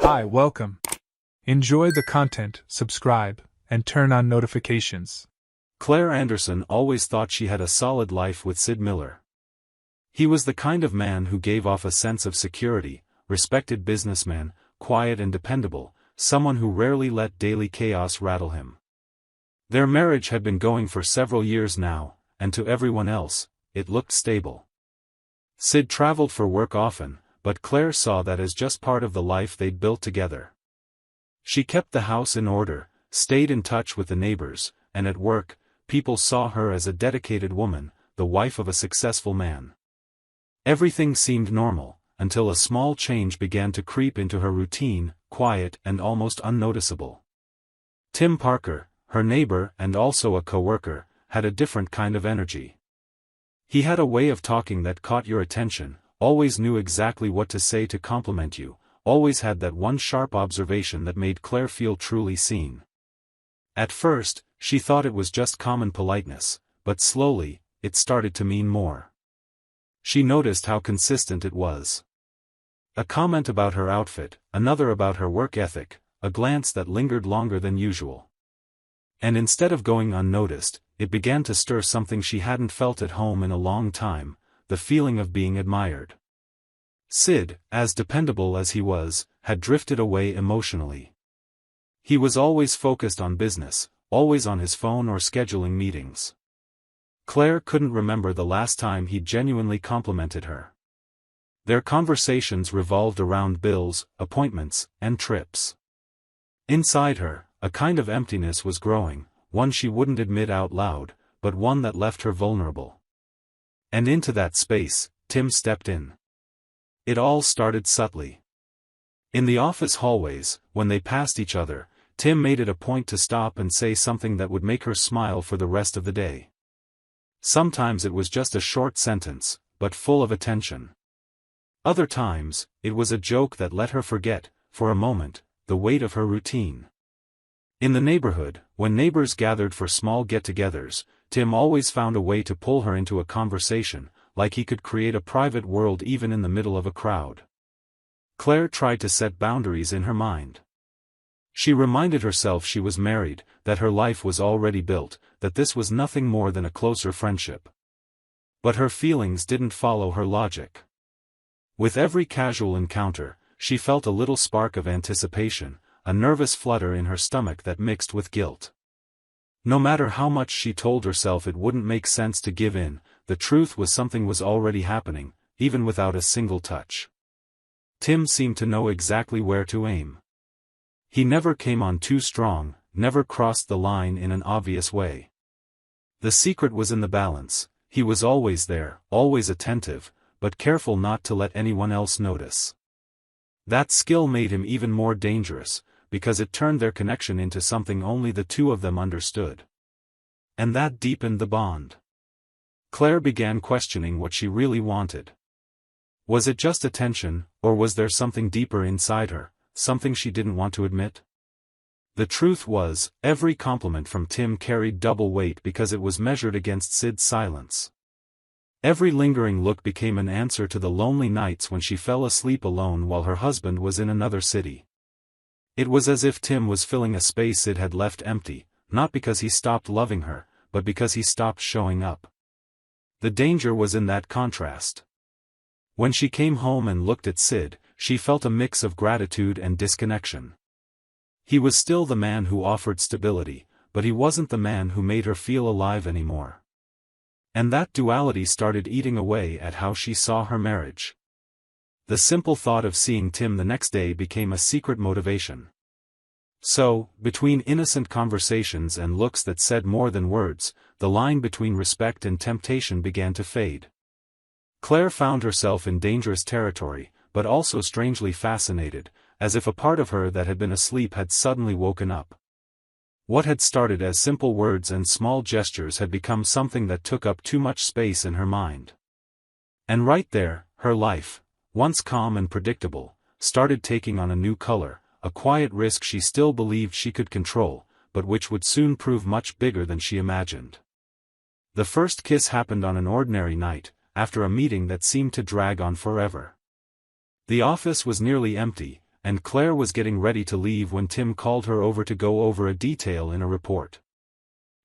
Hi, welcome. Enjoy the content, subscribe, and turn on notifications. Claire Anderson always thought she had a solid life with Sid Miller. He was the kind of man who gave off a sense of security, respected businessman, quiet and dependable, someone who rarely let daily chaos rattle him. Their marriage had been going for several years now, and to everyone else, it looked stable. Sid traveled for work often, but Claire saw that as just part of the life they'd built together. She kept the house in order, stayed in touch with the neighbors, and at work, people saw her as a dedicated woman, the wife of a successful man. Everything seemed normal, until a small change began to creep into her routine, quiet and almost unnoticeable. Tim Parker, her neighbor and also a co-worker, had a different kind of energy. He had a way of talking that caught your attention, always knew exactly what to say to compliment you, always had that one sharp observation that made Claire feel truly seen. At first, she thought it was just common politeness, but slowly, it started to mean more. She noticed how consistent it was. A comment about her outfit, another about her work ethic, a glance that lingered longer than usual. And instead of going unnoticed, it began to stir something she hadn't felt at home in a long time, the feeling of being admired. Sid, as dependable as he was, had drifted away emotionally. He was always focused on business, always on his phone or scheduling meetings. Claire couldn't remember the last time he genuinely complimented her. Their conversations revolved around bills, appointments, and trips. Inside her, a kind of emptiness was growing, one she wouldn't admit out loud, but one that left her vulnerable. And into that space, Tim stepped in. It all started subtly. In the office hallways, when they passed each other, Tim made it a point to stop and say something that would make her smile for the rest of the day. Sometimes it was just a short sentence, but full of attention. Other times, it was a joke that let her forget, for a moment, the weight of her routine. In the neighborhood, when neighbors gathered for small get-togethers, Tim always found a way to pull her into a conversation, like he could create a private world even in the middle of a crowd. Claire tried to set boundaries in her mind. She reminded herself she was married, that her life was already built, that this was nothing more than a closer friendship. But her feelings didn't follow her logic. With every casual encounter, she felt a little spark of anticipation, a nervous flutter in her stomach that mixed with guilt. No matter how much she told herself it wouldn't make sense to give in, the truth was something was already happening, even without a single touch. Tim seemed to know exactly where to aim. He never came on too strong, never crossed the line in an obvious way. The secret was in the balance. He was always there, always attentive, but careful not to let anyone else notice. That skill made him even more dangerous, because it turned their connection into something only the two of them understood. And that deepened the bond. Claire began questioning what she really wanted. Was it just attention, or was there something deeper inside her, something she didn't want to admit? The truth was, every compliment from Tim carried double weight because it was measured against Sid's silence. Every lingering look became an answer to the lonely nights when she fell asleep alone while her husband was in another city. It was as if Tim was filling a space Sid had left empty, not because he stopped loving her, but because he stopped showing up. The danger was in that contrast. When she came home and looked at Sid, she felt a mix of gratitude and disconnection. He was still the man who offered stability, but he wasn't the man who made her feel alive anymore. And that duality started eating away at how she saw her marriage. The simple thought of seeing Tim the next day became a secret motivation. So, between innocent conversations and looks that said more than words, the line between respect and temptation began to fade. Claire found herself in dangerous territory, but also strangely fascinated, as if a part of her that had been asleep had suddenly woken up. What had started as simple words and small gestures had become something that took up too much space in her mind. And right there, her life, once calm and predictable, started taking on a new color, a quiet risk she still believed she could control, but which would soon prove much bigger than she imagined. The first kiss happened on an ordinary night, after a meeting that seemed to drag on forever. The office was nearly empty, and Claire was getting ready to leave when Tim called her over to go over a detail in a report.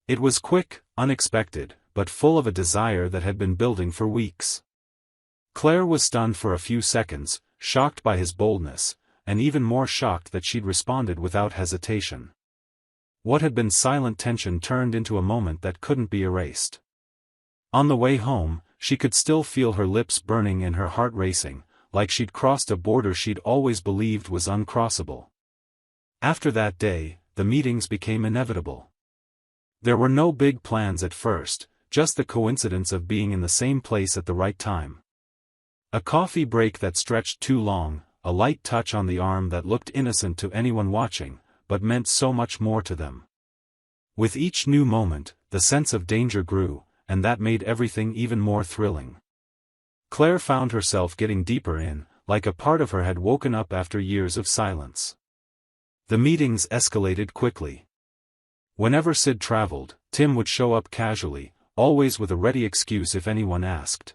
It was quick, unexpected, but full of a desire that had been building for weeks. Claire was stunned for a few seconds, shocked by his boldness, and even more shocked that she'd responded without hesitation. What had been silent tension turned into a moment that couldn't be erased. On the way home, she could still feel her lips burning and her heart racing, like she'd crossed a border she'd always believed was uncrossable. After that day, the meetings became inevitable. There were no big plans at first, just the coincidence of being in the same place at the right time. A coffee break that stretched too long, a light touch on the arm that looked innocent to anyone watching, but meant so much more to them. With each new moment, the sense of danger grew, and that made everything even more thrilling. Claire found herself getting deeper in, like a part of her had woken up after years of silence. The meetings escalated quickly. Whenever Sid traveled, Tim would show up casually, always with a ready excuse if anyone asked.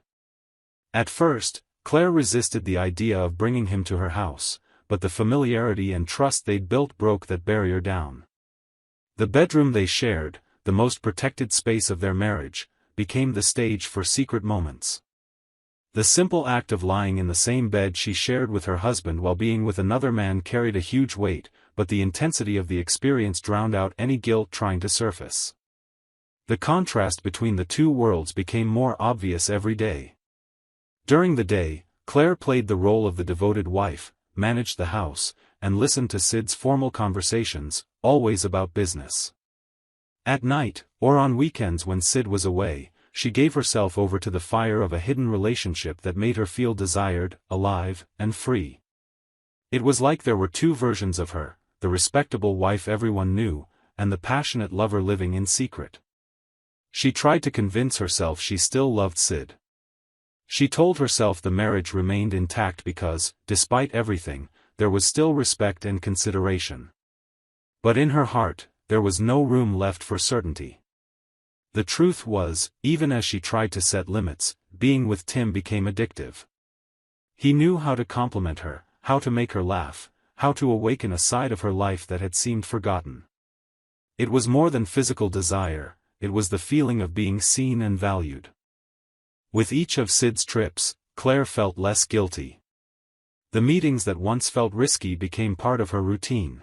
At first, Claire resisted the idea of bringing him to her house, but the familiarity and trust they'd built broke that barrier down. The bedroom they shared, the most protected space of their marriage, became the stage for secret moments. The simple act of lying in the same bed she shared with her husband while being with another man carried a huge weight, but the intensity of the experience drowned out any guilt trying to surface. The contrast between the two worlds became more obvious every day. During the day, Claire played the role of the devoted wife, managed the house, and listened to Sid's formal conversations, always about business. At night, or on weekends when Sid was away, she gave herself over to the fire of a hidden relationship that made her feel desired, alive, and free. It was like there were two versions of her, the respectable wife everyone knew, and the passionate lover living in secret. She tried to convince herself she still loved Sid. She told herself the marriage remained intact because, despite everything, there was still respect and consideration. But in her heart, there was no room left for certainty. The truth was, even as she tried to set limits, being with Tim became addictive. He knew how to compliment her, how to make her laugh, how to awaken a side of her life that had seemed forgotten. It was more than physical desire, it was the feeling of being seen and valued. With each of Sid's trips, Claire felt less guilty. The meetings that once felt risky became part of her routine.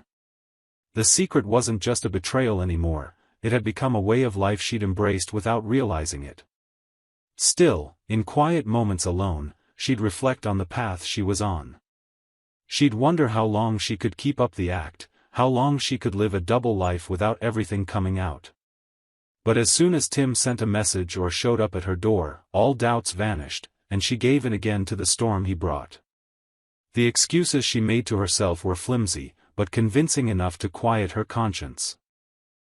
The secret wasn't just a betrayal anymore, it had become a way of life she'd embraced without realizing it. Still, in quiet moments alone, she'd reflect on the path she was on. She'd wonder how long she could keep up the act, how long she could live a double life without everything coming out. But as soon as Tim sent a message or showed up at her door, all doubts vanished, and she gave in again to the storm he brought. The excuses she made to herself were flimsy, but convincing enough to quiet her conscience.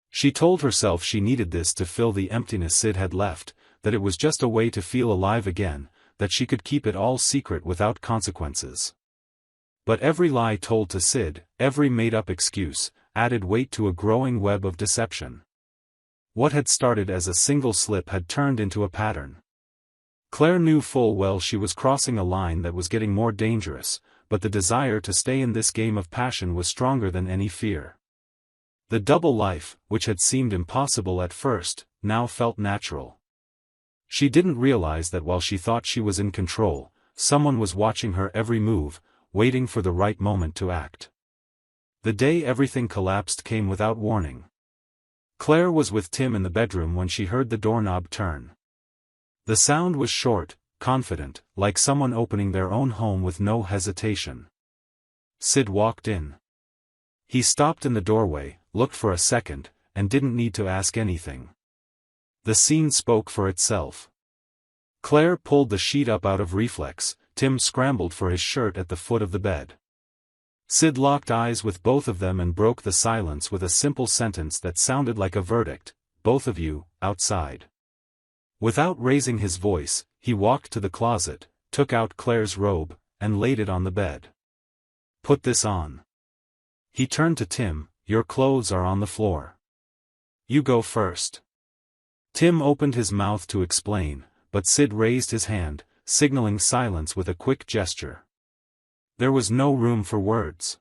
She told herself she needed this to fill the emptiness Sid had left, that it was just a way to feel alive again, that she could keep it all secret without consequences. But every lie told to Sid, every made-up excuse, added weight to a growing web of deception. What had started as a single slip had turned into a pattern. Claire knew full well she was crossing a line that was getting more dangerous, but the desire to stay in this game of passion was stronger than any fear. The double life, which had seemed impossible at first, now felt natural. She didn't realize that while she thought she was in control, someone was watching her every move, waiting for the right moment to act. The day everything collapsed came without warning. Claire was with Tim in the bedroom when she heard the doorknob turn. The sound was short, confident, like someone opening their own home with no hesitation. Sid walked in. He stopped in the doorway, looked for a second, and didn't need to ask anything. The scene spoke for itself. Claire pulled the sheet up out of reflex, Tim scrambled for his shirt at the foot of the bed. Sid locked eyes with both of them and broke the silence with a simple sentence that sounded like a verdict, "Both of you, outside." Without raising his voice, he walked to the closet, took out Claire's robe, and laid it on the bed. "Put this on." He turned to Tim, "Your clothes are on the floor. You go first." Tim opened his mouth to explain, but Sid raised his hand, signaling silence with a quick gesture. There was no room for words.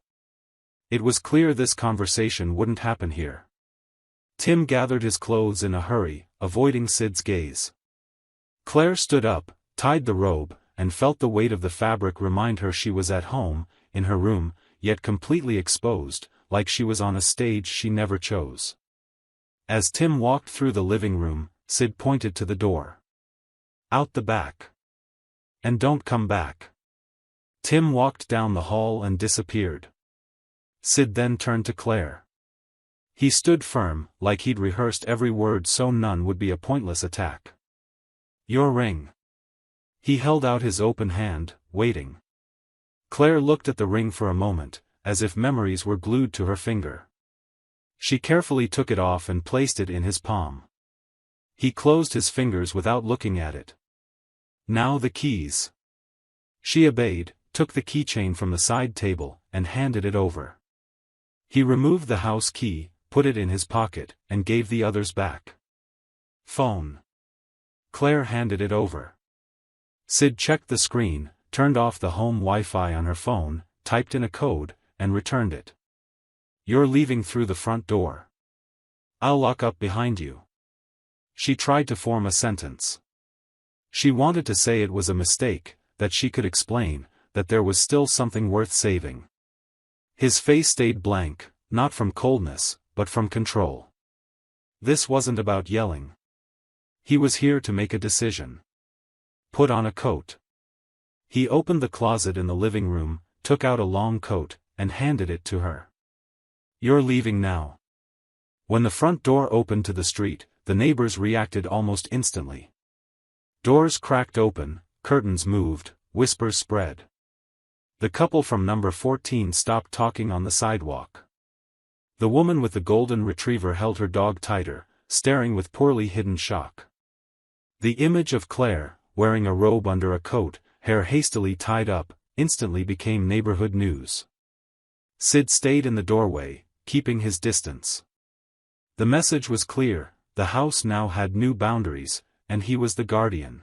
It was clear this conversation wouldn't happen here. Tim gathered his clothes in a hurry, avoiding Sid's gaze. Claire stood up, tied the robe, and felt the weight of the fabric remind her she was at home, in her room, yet completely exposed, like she was on a stage she never chose. As Tim walked through the living room, Sid pointed to the door. "Out the back. And don't come back." Tim walked down the hall and disappeared. Sid then turned to Claire. He stood firm, like he'd rehearsed every word so none would be a pointless attack. "Your ring." He held out his open hand, waiting. Claire looked at the ring for a moment, as if memories were glued to her finger. She carefully took it off and placed it in his palm. He closed his fingers without looking at it. "Now the keys." She obeyed, took the keychain from the side table, and handed it over. He removed the house key, put it in his pocket, and gave the others back. "Phone." Claire handed it over. Sid checked the screen, turned off the home Wi-Fi on her phone, typed in a code, and returned it. "You're leaving through the front door. I'll lock up behind you." She tried to form a sentence. She wanted to say it was a mistake, that she could explain, that there was still something worth saving. His face stayed blank, not from coldness, but from control. This wasn't about yelling. He was here to make a decision. "Put on a coat." He opened the closet in the living room, took out a long coat, and handed it to her. "You're leaving now." When the front door opened to the street, the neighbors reacted almost instantly. Doors cracked open, curtains moved, whispers spread. The couple from number 14 stopped talking on the sidewalk. The woman with the golden retriever held her dog tighter, staring with poorly hidden shock. The image of Claire, wearing a robe under a coat, hair hastily tied up, instantly became neighborhood news. Sid stayed in the doorway, keeping his distance. The message was clear: the house now had new boundaries, and he was the guardian.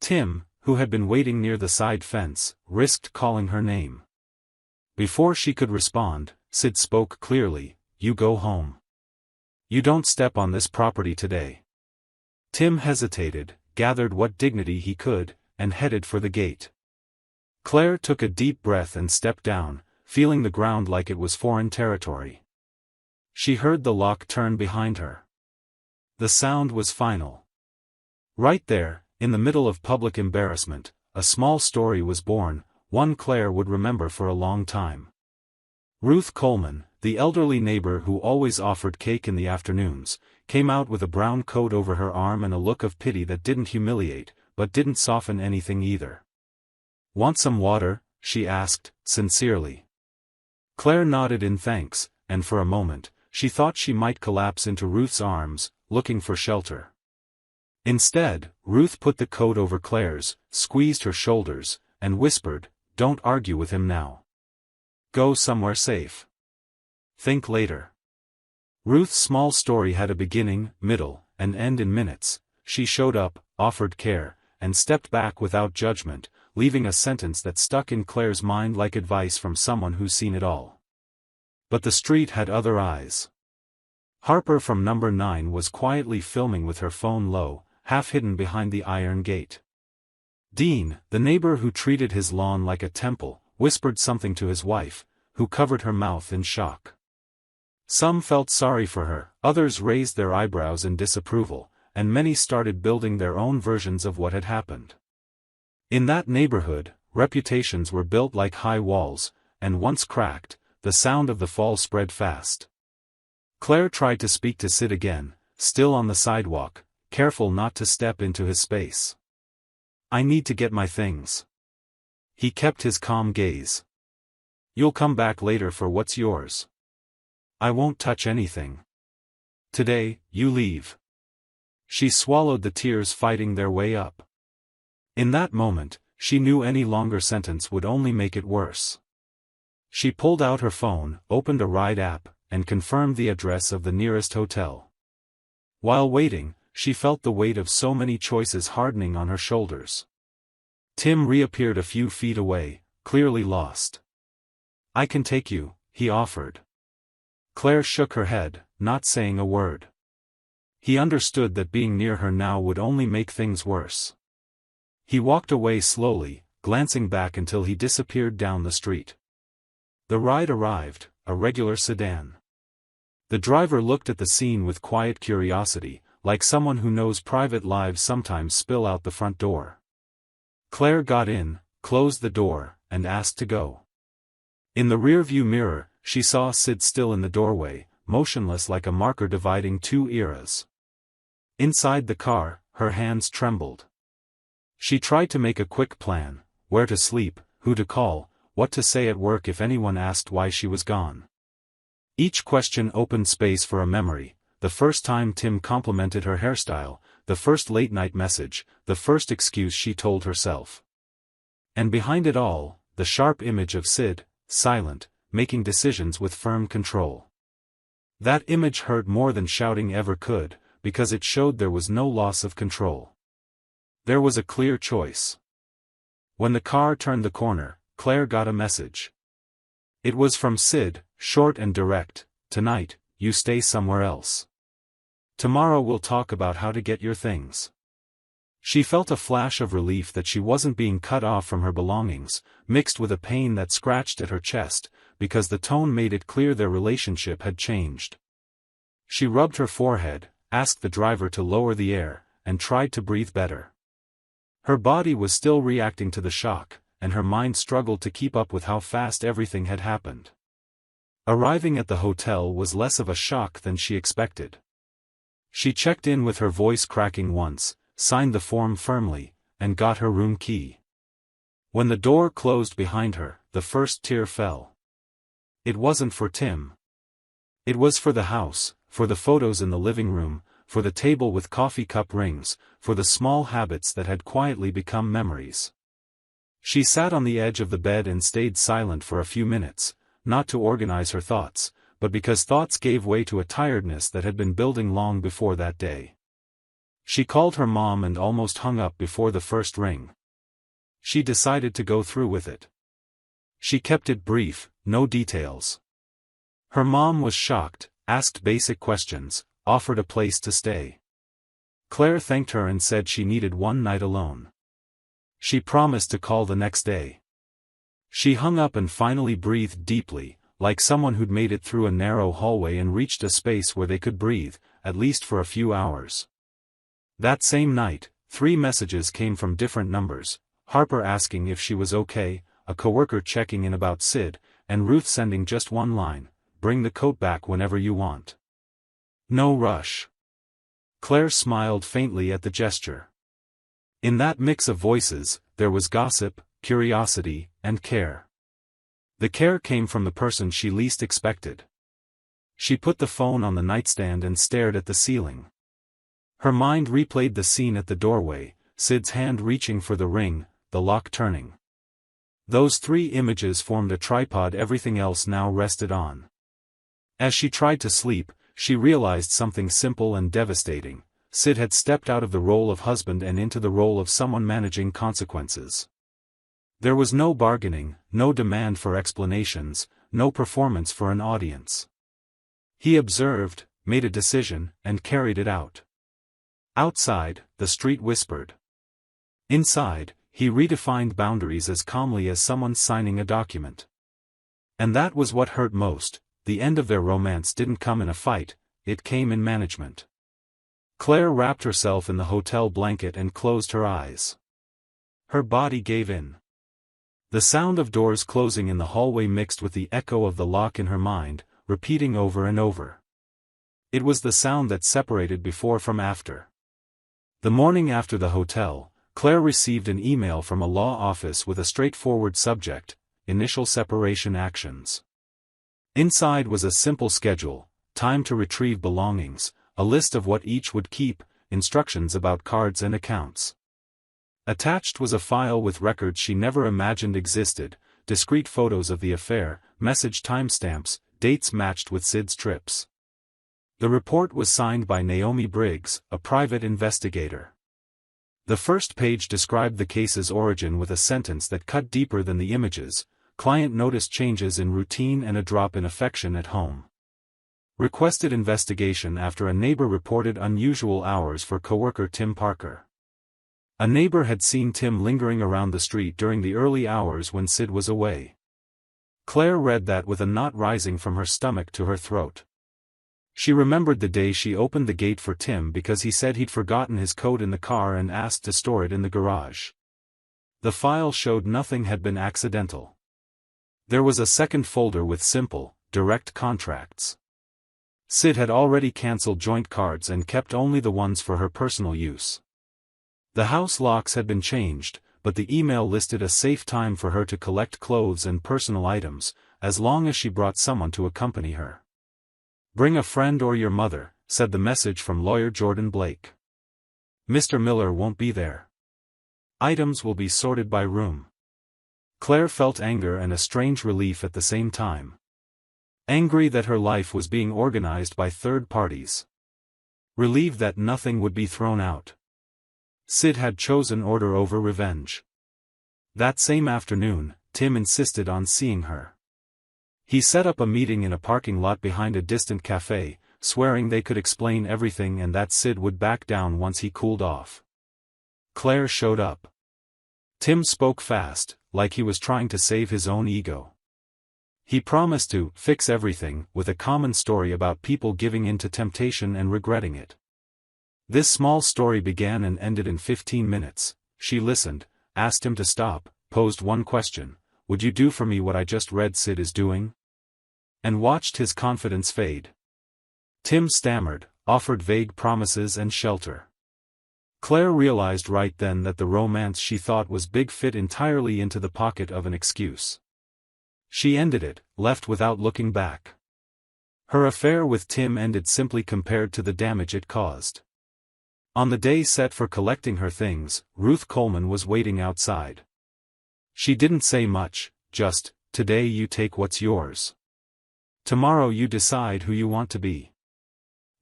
Tim, who had been waiting near the side fence, risked calling her name. Before she could respond, Sid spoke clearly: "You go home. You don't step on this property today." Tim hesitated, gathered what dignity he could, and headed for the gate. Claire took a deep breath and stepped down, feeling the ground like it was foreign territory. She heard the lock turn behind her. The sound was final. Right there, in the middle of public embarrassment, a small story was born, one Claire would remember for a long time. Ruth Coleman, the elderly neighbor who always offered cake in the afternoons, came out with a brown coat over her arm and a look of pity that didn't humiliate, but didn't soften anything either. "Want some water?" she asked, sincerely. Claire nodded in thanks, and for a moment, she thought she might collapse into Ruth's arms, looking for shelter. Instead, Ruth put the coat over Claire's, squeezed her shoulders, and whispered, "Don't argue with him now. Go somewhere safe. Think later." Ruth's small story had a beginning, middle, and end in minutes. She showed up, offered care, and stepped back without judgment, leaving a sentence that stuck in Claire's mind like advice from someone who's seen it all. But the street had other eyes. Harper from number 9 was quietly filming with her phone low, half hidden behind the iron gate. Dean, the neighbor who treated his lawn like a temple, whispered something to his wife, who covered her mouth in shock. Some felt sorry for her, others raised their eyebrows in disapproval, and many started building their own versions of what had happened. In that neighborhood, reputations were built like high walls, and once cracked, the sound of the fall spread fast. Claire tried to speak to Sid again, still on the sidewalk, careful not to step into his space. "I need to get my things." He kept his calm gaze. "You'll come back later for what's yours." "I won't touch anything. Today, you leave." She swallowed the tears fighting their way up. In that moment, she knew any longer sentence would only make it worse. She pulled out her phone, opened a ride app, and confirmed the address of the nearest hotel. While waiting, she felt the weight of so many choices hardening on her shoulders. Tim reappeared a few feet away, clearly lost. "I can take you," he offered. Claire shook her head, not saying a word. He understood that being near her now would only make things worse. He walked away slowly, glancing back until he disappeared down the street. The ride arrived, a regular sedan. The driver looked at the scene with quiet curiosity, like someone who knows private lives sometimes spill out the front door. Claire got in, closed the door, and asked to go. In the rearview mirror, she saw Sid still in the doorway, motionless like a marker dividing two eras. Inside the car, her hands trembled. She tried to make a quick plan: where to sleep, who to call, what to say at work if anyone asked why she was gone. Each question opened space for a memory: the first time Tim complimented her hairstyle, the first late-night message, the first excuse she told herself. And behind it all, the sharp image of Sid, silent, making decisions with firm control. That image hurt more than shouting ever could, because it showed there was no loss of control. There was a clear choice. When the car turned the corner, Claire got a message. It was from Sid, short and direct: "Tonight, you stay somewhere else. Tomorrow we'll talk about how to get your things." She felt a flash of relief that she wasn't being cut off from her belongings, mixed with a pain that scratched at her chest, because the tone made it clear their relationship had changed. She rubbed her forehead, asked the driver to lower the air, and tried to breathe better. Her body was still reacting to the shock, and her mind struggled to keep up with how fast everything had happened. Arriving at the hotel was less of a shock than she expected. She checked in with her voice cracking once, signed the form firmly, and got her room key. When the door closed behind her, the first tear fell. It wasn't for Tim. It was for the house, for the photos in the living room, for the table with coffee cup rings, for the small habits that had quietly become memories. She sat on the edge of the bed and stayed silent for a few minutes, not to organize her thoughts, but because thoughts gave way to a tiredness that had been building long before that day. She called her mom and almost hung up before the first ring. She decided to go through with it. She kept it brief, no details. Her mom was shocked, asked basic questions, offered a place to stay. Claire thanked her and said she needed one night alone. She promised to call the next day. She hung up and finally breathed deeply, like someone who'd made it through a narrow hallway and reached a space where they could breathe, at least for a few hours. That same night, 3 messages came from different numbers: Harper asking if she was okay, a coworker checking in about Sid, and Ruth sending just one line: "Bring the coat back whenever you want. No rush." Claire smiled faintly at the gesture. In that mix of voices, there was gossip, curiosity, and care. The care came from the person she least expected. She put the phone on the nightstand and stared at the ceiling. Her mind replayed the scene at the doorway: Sid's hand reaching for the ring, the lock turning. Those 3 images formed a tripod everything else now rested on. As she tried to sleep, she realized something simple and devastating: Sid had stepped out of the role of husband and into the role of someone managing consequences. There was no bargaining, no demand for explanations, no performance for an audience. He observed, made a decision, and carried it out. Outside, the street whispered. Inside, he redefined boundaries as calmly as someone signing a document. And that was what hurt most: the end of their romance didn't come in a fight, it came in management. Claire wrapped herself in the hotel blanket and closed her eyes. Her body gave in. The sound of doors closing in the hallway mixed with the echo of the lock in her mind, repeating over and over. It was the sound that separated before from after. The morning after the hotel, Claire received an email from a law office with a straightforward subject: initial separation actions. Inside was a simple schedule: time to retrieve belongings, a list of what each would keep, instructions about cards and accounts. Attached was a file with records she never imagined existed, discrete photos of the affair, message timestamps, dates matched with Sid's trips. The report was signed by Naomi Briggs, a private investigator. The first page described the case's origin with a sentence that cut deeper than the images. Client noticed changes in routine and a drop in affection at home. Requested investigation after a neighbor reported unusual hours for coworker Tim Parker. A neighbor had seen Tim lingering around the street during the early hours when Sid was away. Claire read that with a knot rising from her stomach to her throat. She remembered the day she opened the gate for Tim because he said he'd forgotten his coat in the car and asked to store it in the garage. The file showed nothing had been accidental. There was a second folder with simple, direct contracts. Sid had already cancelled joint cards and kept only the ones for her personal use. The house locks had been changed, but the email listed a safe time for her to collect clothes and personal items, as long as she brought someone to accompany her. "Bring a friend or your mother," said the message from lawyer Jordan Blake. "Mr. Miller won't be there. Items will be sorted by room." Claire felt anger and a strange relief at the same time. Angry that her life was being organized by third parties. Relieved that nothing would be thrown out. Sid had chosen order over revenge. That same afternoon, Tim insisted on seeing her. He set up a meeting in a parking lot behind a distant cafe, swearing they could explain everything and that Sid would back down once he cooled off. Claire showed up. Tim spoke fast, like he was trying to save his own ego. He promised to fix everything, with a common story about people giving in to temptation and regretting it. This small story began and ended in 15 minutes. She listened, asked him to stop, posed one question: "Would you do for me what I just read Sid is doing?" And watched his confidence fade. Tim stammered, offered vague promises and shelter. Claire realized right then that the romance she thought was big fit entirely into the pocket of an excuse. She ended it, left without looking back. Her affair with Tim ended simply compared to the damage it caused. On the day set for collecting her things, Ruth Coleman was waiting outside. She didn't say much, just, "Today you take what's yours. Tomorrow you decide who you want to be."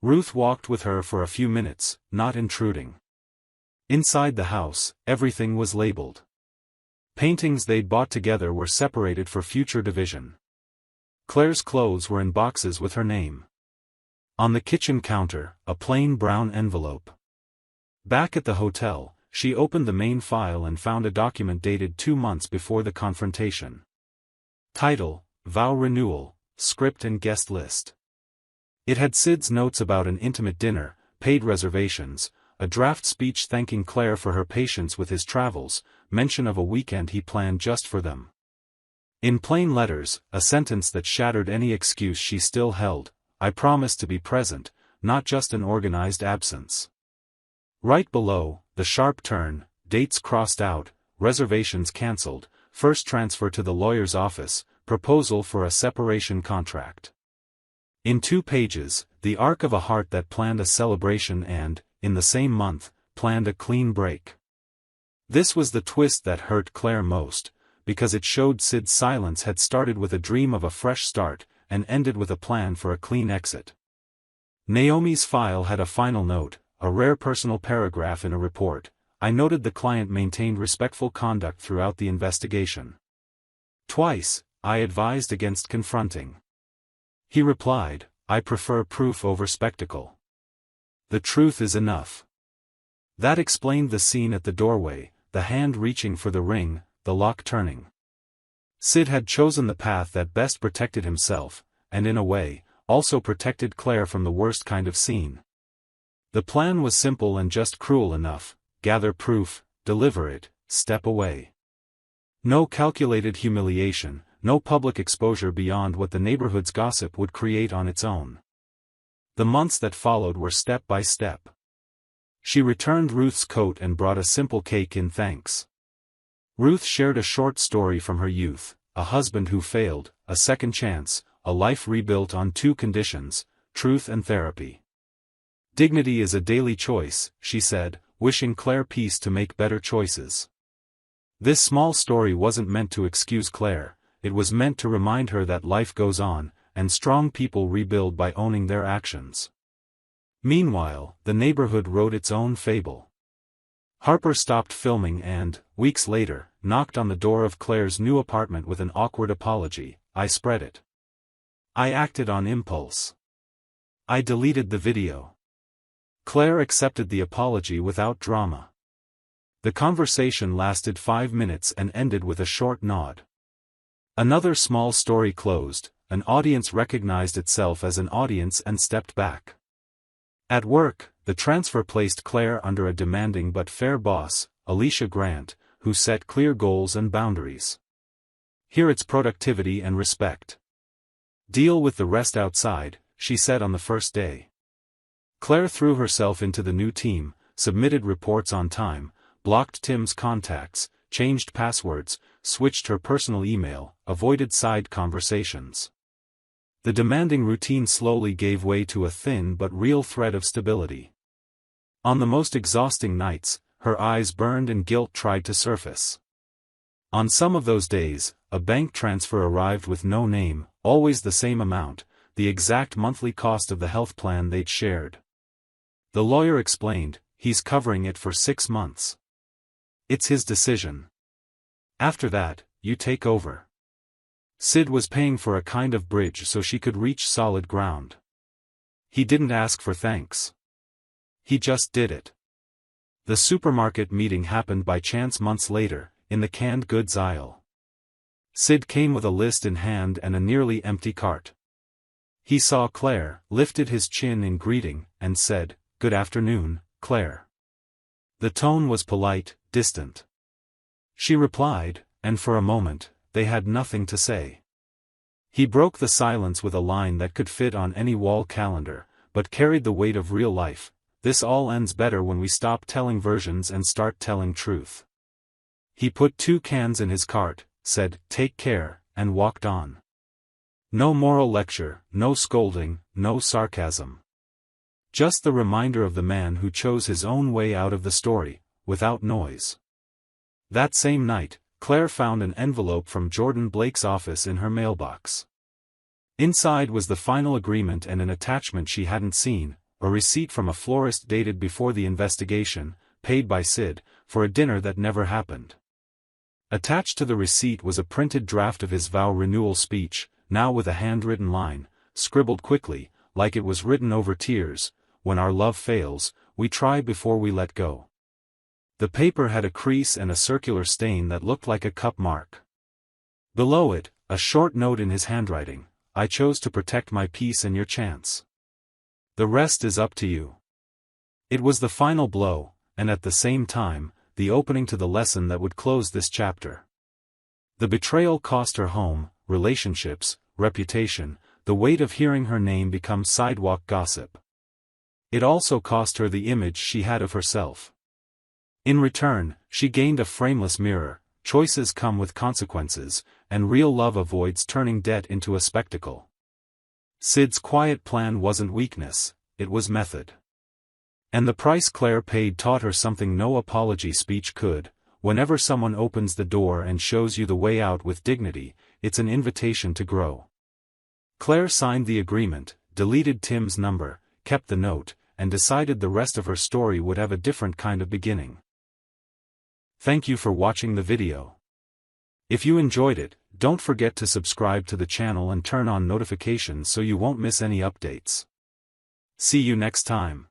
Ruth walked with her for a few minutes, not intruding. Inside the house, everything was labeled. Paintings they'd bought together were separated for future division. Claire's clothes were in boxes with her name. On the kitchen counter, a plain brown envelope. Back at the hotel, she opened the main file and found a document dated 2 months before the confrontation. Title: Vow Renewal, Script and Guest List. It had Sid's notes about an intimate dinner, paid reservations, a draft speech thanking Claire for her patience with his travels, mention of a weekend he planned just for them. In plain letters, a sentence that shattered any excuse she still held: "I promise to be present, not just an organized absence." Right below, the sharp turn, dates crossed out, reservations cancelled, first transfer to the lawyer's office, proposal for a separation contract. In 2 pages, the arc of a heart that planned a celebration and, in the same month, planned a clean break. This was the twist that hurt Claire most, because it showed Sid's silence had started with a dream of a fresh start, and ended with a plan for a clean exit. Naomi's file had a final note, a rare personal paragraph in a report: "I noted the client maintained respectful conduct throughout the investigation. Twice, I advised against confronting. He replied, I prefer proof over spectacle. The truth is enough." That explained the scene at the doorway, the hand reaching for the ring, the lock turning. Sid had chosen the path that best protected himself, and in a way, also protected Claire from the worst kind of scene. The plan was simple and just cruel enough: gather proof, deliver it, step away. No calculated humiliation, no public exposure beyond what the neighborhood's gossip would create on its own. The months that followed were step by step. She returned Ruth's coat and brought a simple cake in thanks. Ruth shared a short story from her youth: a husband who failed, a second chance, a life rebuilt on 2 conditions: truth and therapy. "Dignity is a daily choice," she said, wishing Claire peace to make better choices. This small story wasn't meant to excuse Claire, it was meant to remind her that life goes on, and strong people rebuild by owning their actions. Meanwhile, the neighborhood wrote its own fable. Harper stopped filming and, weeks later, knocked on the door of Claire's new apartment with an awkward apology. I spread it. I acted on impulse. I deleted the video. Claire accepted the apology without drama. The conversation lasted 5 minutes and ended with a short nod. Another small story closed, an audience recognized itself as an audience and stepped back. At work, the transfer placed Claire under a demanding but fair boss, Alicia Grant, who set clear goals and boundaries. Here it's productivity and respect. Deal with the rest outside, she said on the first day. Claire threw herself into the new team, submitted reports on time, blocked Tim's contacts, changed passwords, switched her personal email, avoided side conversations. The demanding routine slowly gave way to a thin but real thread of stability. On the most exhausting nights, her eyes burned and guilt tried to surface. On some of those days, a bank transfer arrived with no name, always the same amount, the exact monthly cost of the health plan they'd shared. The lawyer explained, he's covering it for 6 months. It's his decision. After that, you take over. Sid was paying for a kind of bridge so she could reach solid ground. He didn't ask for thanks. He just did it. The supermarket meeting happened by chance months later, in the canned goods aisle. Sid came with a list in hand and a nearly empty cart. He saw Claire, lifted his chin in greeting, and said, "Good afternoon, Claire." The tone was polite, distant. She replied, and for a moment, they had nothing to say. He broke the silence with a line that could fit on any wall calendar, but carried the weight of real life. This all ends better when we stop telling versions and start telling truth. He put 2 cans in his cart, said, "Take care," and walked on. No moral lecture, no scolding, no sarcasm. Just the reminder of the man who chose his own way out of the story, without noise. That same night, Claire found an envelope from Jordan Blake's office in her mailbox. Inside was the final agreement and an attachment she hadn't seen, a receipt from a florist dated before the investigation, paid by Sid, for a dinner that never happened. Attached to the receipt was a printed draft of his vow renewal speech, now with a handwritten line, scribbled quickly, like it was written over tears: "When our love fails, we try before we let go." The paper had a crease and a circular stain that looked like a cup mark. Below it, a short note in his handwriting: "I chose to protect my peace and your chance. The rest is up to you." It was the final blow, and at the same time, the opening to the lesson that would close this chapter. The betrayal cost her home, relationships, reputation, the weight of hearing her name become sidewalk gossip. It also cost her the image she had of herself. In return, she gained a frameless mirror. Choices come with consequences, and real love avoids turning debt into a spectacle. Sid's quiet plan wasn't weakness, it was method. And the price Claire paid taught her something no apology speech could: whenever someone opens the door and shows you the way out with dignity, it's an invitation to grow. Claire signed the agreement, deleted Tim's number, kept the note, and decided the rest of her story would have a different kind of beginning. Thank you for watching the video. If you enjoyed it, don't forget to subscribe to the channel and turn on notifications so you won't miss any updates. See you next time.